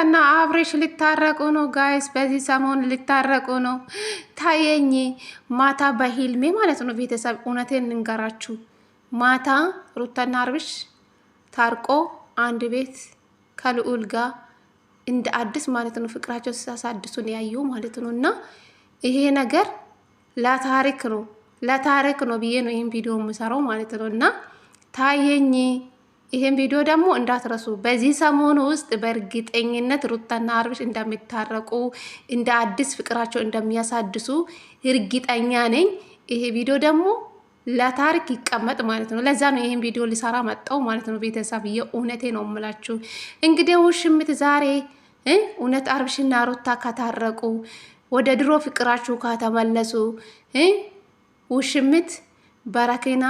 ሩታና አብሬሽ ሊታረቁ ነው ጋይስ። በዚህ ሰሞን ሊታረቁ ነው ታየኝ። ማታ በሂልሜ ማለት ነው ቤተሰብ፣ እውነቴን እንገራችሁ ማታ ሩታና አብሬሽ ታርቆ አንድ ቤት ከልዑል ጋር እንደ አዲስ ማለት ነው ፍቅራቸው ሲያሳድሱን ያዩ ማለት ነው። እና ይሄ ነገር ለታሪክ ነው ብዬ ነው ይሄን ቪዲዮ የምሰራው ማለት ነው። እና ታየኝ ይሄን ቪዲዮ ደግሞ እንዳትረሱ። በዚህ ሰሞን ውስጥ በእርግጠኝነት ሩታና አብርሽ እንደሚታረቁ እንደ አዲስ ፍቅራቸው እንደሚያሳድሱ እርግጠኛ ነኝ። ይሄ ቪዲዮ ደግሞ ለታሪክ ይቀመጥ ማለት ነው። ለዛ ነው ይሄን ቪዲዮ ሊሰራ መጣው ማለት ነው። ቤተሰብ የእውነቴ ነው የምላችሁ። እንግዲህ ውሽምት ዛሬ እውነት አብርሽና ሩታ ከታረቁ ወደ ድሮ ፍቅራችሁ ከተመለሱ ውሽምት በረኪና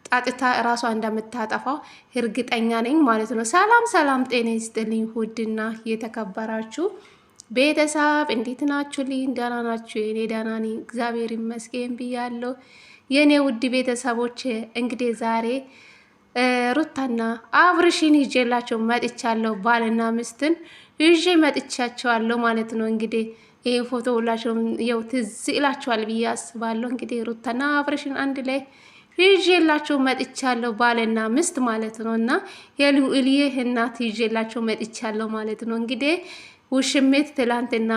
ጣጥታ ራሷ እንደምታጠፋው እርግጠኛ ነኝ ማለት ነው። ሰላም ጤና ይስጥልኝ ውድና የተከበራችሁ ቤተሰብ እንዴት ናችሁ? ደህና ናችሁ? እኔ ደህና ነኝ እግዚአብሔር ይመስገን ብያለሁ። የኔ ውድ ቤተሰቦች እንግዲህ ዛሬ ሩታና አብርሽን ይዤላቸው መጥቻለሁ። ባልና ሚስትን ይዤ መጥቻቸዋለሁ ማለት ነው። እንግዲህ ይሄ ፎቶ ሁላችሁም ያው ትዝ ይላችኋል ብዬ አስባለሁ። እንግዲህ ሩታና አብርሽን አንድ ላይ ይዤላቸው መጥቻለሁ ባልና ሚስት ማለት ነው። እና የልዑልዬ እናት ይዤላቸው መጥቻለሁ ማለት ነው። እንግዲህ ውሽሜት ትላንትና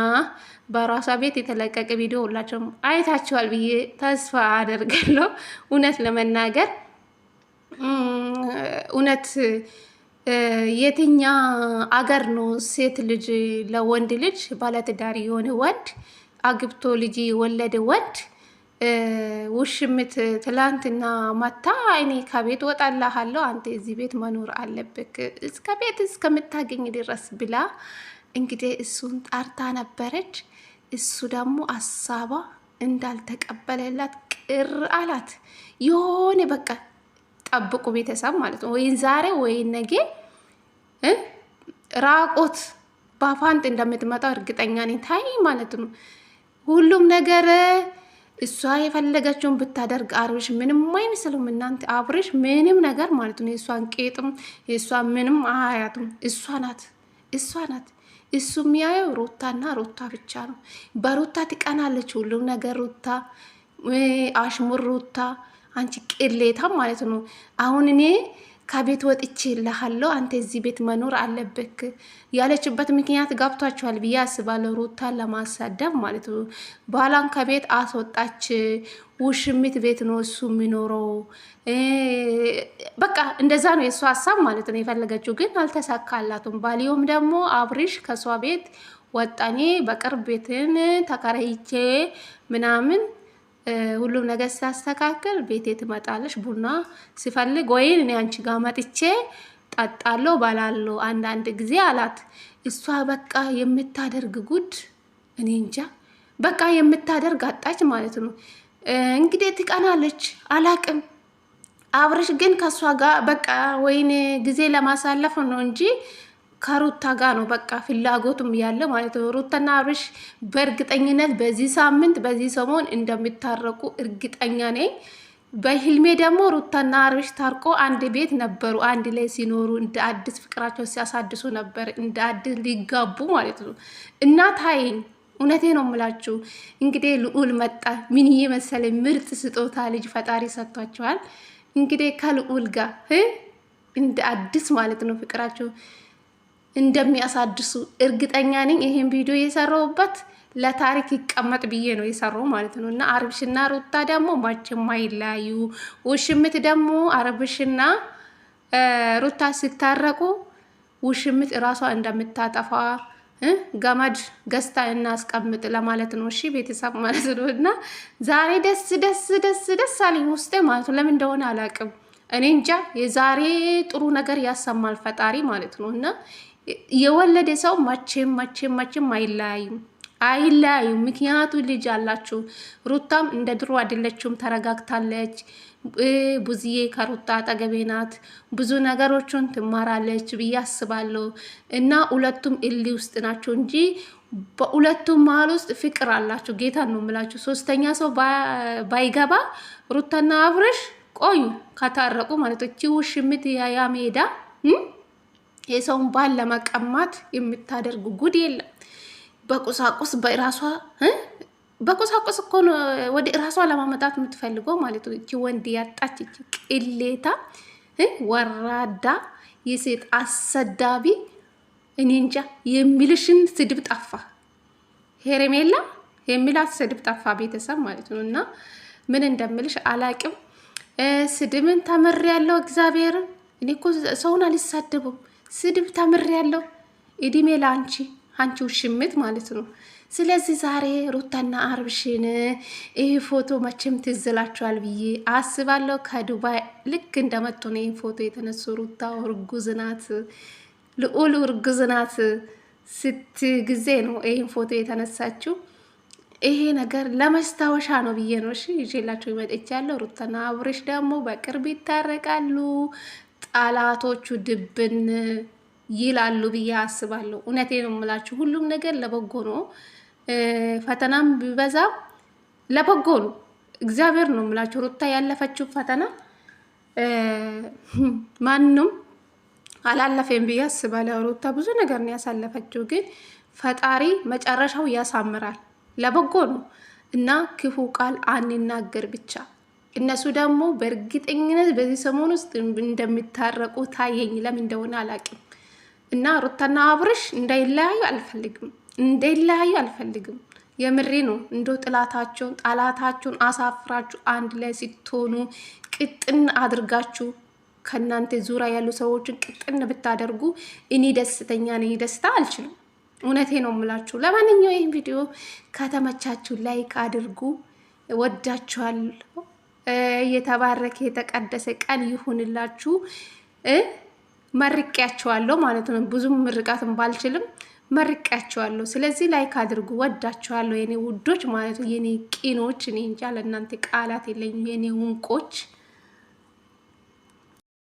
በራሷ ቤት የተለቀቀ ቪዲዮ ሁላችሁም አይታችኋል ብዬ ተስፋ አደርጋለሁ። እውነት ለመናገር እውነት የትኛ አገር ነው ሴት ልጅ ለወንድ ልጅ ባለትዳር የሆነ ወንድ አግብቶ ልጅ ወለደ ወንድ ውሽምት ትላንትና ማታ እኔ ከቤት ወጣላሃለሁ አንተ እዚህ ቤት መኖር አለብክ እስከ ቤት እስከምታገኝ ድረስ ብላ እንግዲህ እሱን ጣርታ ነበረች። እሱ ደግሞ አሳባ እንዳልተቀበለላት ቅር አላት። የሆነ በቃ ጠብቁ ቤተሰብ ማለት ነው። ወይን ዛሬ ወይን ነገ ራቆት ባፋንት እንደምትመጣው እርግጠኛ ነኝ። ታይ ማለት ነው ሁሉም ነገር እሷ የፈለገችውን ብታደርግ አብርሽ ምንም አይመስልም። እናንተ አብርሽ ምንም ነገር ማለት ነው የእሷን ቄጥም የእሷን ምንም አያቱም እሷ ናት። እሱ የሚያየው ሩታና ሩታ ብቻ ነው። በሩታ ትቀናለች ሁሉም ነገር ሩታ አሽሙር ሩታ አንቺ ቅሌታም ማለት ነው። አሁን እኔ ከቤት ወጥቼ እልሃለሁ አንተ እዚህ ቤት መኖር አለብክ ያለችበት ምክንያት ገብቷችኋል ብዬ አስባለሁ። ሩታን ለማሳደብ ማለት ነው። ባሏን ከቤት አስወጣች። ውሽሚት ቤት ነው እሱ የሚኖረው። በቃ እንደዛ ነው የእሱ ሀሳብ ማለት ነው። የፈለገችው ግን አልተሳካላትም። ባሊዮም ደግሞ አብርሽ ከሷ ቤት ወጣኔ በቅርብ ቤትን ተከራይቼ ምናምን ሁሉም ነገር ሲያስተካክል ቤቴ ትመጣለች። ቡና ሲፈልግ ወይን እኔ አንቺ ጋር መጥቼ ጠጣለሁ ባላለሁ አንዳንድ ጊዜ አላት። እሷ በቃ የምታደርግ ጉድ እኔ እንጃ። በቃ የምታደርግ አጣች ማለት ነው። እንግዲህ ትቀናለች አላቅም። አብርሽ ግን ከሷ ጋር በቃ ወይን ጊዜ ለማሳለፍ ነው እንጂ ከሩታ ጋር ነው በቃ ፍላጎቱም ያለ ማለት ነው። ሩታና አብርሽ በእርግጠኝነት በዚህ ሳምንት በዚህ ሰሞን እንደሚታረቁ እርግጠኛ ነኝ። በህልሜ ደግሞ ሩታና አብርሽ ታርቆ አንድ ቤት ነበሩ። አንድ ላይ ሲኖሩ እንደ አዲስ ፍቅራቸው ሲያሳድሱ ነበር። እንደ አዲስ ሊጋቡ ማለት ነው። እና ታይኝ እውነቴ ነው የምላችሁ። እንግዲህ ልዑል መጣ። ምን የመሰለ ምርጥ ስጦታ ልጅ ፈጣሪ ሰጥቷቸዋል። እንግዲህ ከልዑል ጋር እንደ አዲስ ማለት ነው ፍቅራቸው እንደሚያሳድሱ እርግጠኛ ነኝ። ይሄን ቪዲዮ የሰራውበት ለታሪክ ይቀመጥ ብዬ ነው የሰራው ማለት ነው። እና አብርሽና ሩታ ደግሞ ማቸም አይለያዩ። ውሽምት ደግሞ አብርሽና ሩታ ሲታረቁ ውሽምት እራሷ እንደምታጠፋ ገመድ ገዝታ እናስቀምጥ ለማለት ነው። እሺ ቤተሰብ ማለት ነው። እና ዛሬ ደስ አለኝ ውስጤ ማለት ነው። ለምን እንደሆነ አላውቅም። እኔ እንጃ። የዛሬ ጥሩ ነገር ያሰማል ፈጣሪ ማለት ነው። እና የወለደ ሰው መቼም አይለያዩም። ምክንያቱ ልጅ አላችሁ። ሩታም እንደ ድሮ አይደለችም፣ ተረጋግታለች። ብዙዬ ከሩታ አጠገቤ ናት። ብዙ ነገሮችን ትማራለች ብዬ አስባለሁ። እና ሁለቱም እሊ ውስጥ ናቸው እንጂ በሁለቱም መሀል ውስጥ ፍቅር አላችሁ። ጌታ ነው የምላችሁ። ሶስተኛ ሰው ባይገባ ሩታና አብርሽ ቆዩ ከታረቁ ማለት ነው። ውሽምት ያ ሜዳ የሰውን ባል ለመቀማት የምታደርጉ ጉድ የለም። በቁሳቁስ በቁሳቁስ እኮ ነው ወደ ራሷ ለማመጣት የምትፈልገው ማለት ነው። እቺ ወንድ ያጣች እቺ ቅሌታ ወራዳ የሴት አሰዳቢ እኔ እንጃ የሚልሽን ስድብ ጠፋ። ሄርሜላ የሚላት ስድብ ጠፋ ቤተሰብ ማለት ነው። እና ምን እንደምልሽ አላቅም። ስድብን ተምሬያለሁ እግዚአብሔርን። እኔ እኮ ሰውን አልሳደብም፣ ስድብ ተምሬያለሁ። እድሜ ለአንቺ አንቺ ውሽምት ማለት ነው። ስለዚህ ዛሬ ሩታና አብርሽን ይህ ፎቶ መቼም ትዝላችኋል ብዬ አስባለሁ። ከዱባይ ልክ እንደመጡ ነው ይህ ፎቶ የተነሱ። ሩታ እርጉዝ ናት፣ ልዑል እርጉዝ ናት ስት ጊዜ ነው ይህን ፎቶ የተነሳችው። ይሄ ነገር ለመስታወሻ ነው ብዬ ነው እሺ ይዤላችሁ መጥቻለሁ። ሩታና አብርሽ ደግሞ በቅርብ ይታረቃሉ፣ ጠላቶቹ ድብን ይላሉ ብዬ አስባለሁ። እውነቴ ነው የምላችሁ፣ ሁሉም ነገር ለበጎ ነው። ፈተናም ቢበዛም ለበጎ ነው። እግዚአብሔር ነው የምላችሁ። ሩታ ያለፈችው ፈተና ማንም አላለፈም ብዬ አስባለሁ። ሩታ ብዙ ነገር ነው ያሳለፈችው፣ ግን ፈጣሪ መጨረሻው ያሳምራል። ለበጎ ነው እና ክፉ ቃል አንናገር ብቻ። እነሱ ደግሞ በእርግጠኝነት በዚህ ሰሞን ውስጥ እንደሚታረቁ ታየኝ። ለምን እንደሆነ አላውቅም። እና ሩታና አብርሽ እንዳይለያዩ አልፈልግም። የምሬ ነው። እንደው ጠላታቸውን አሳፍራችሁ አንድ ላይ ስትሆኑ ቅጥን አድርጋችሁ ከእናንተ ዙሪያ ያሉ ሰዎችን ቅጥን ብታደርጉ እኔ ደስተኛ ነኝ። ደስታ አልችልም። እውነቴ ነው የምላችሁ። ለማንኛውም ይህን ቪዲዮ ከተመቻችሁ ላይክ አድርጉ። ወዳችኋለሁ። የተባረከ የተቀደሰ ቀን ይሁንላችሁ። መርቂያቸዋለሁ ማለት ነው። ብዙም ምርቃትም ባልችልም መርቂያቸዋለሁ። ስለዚህ ላይክ አድርጉ። ወዳችኋለሁ የኔ ውዶች ማለት ነው። የኔ ቂኖች። እኔ እንጃ ለእናንተ ቃላት የለኝም። የኔ ውንቆች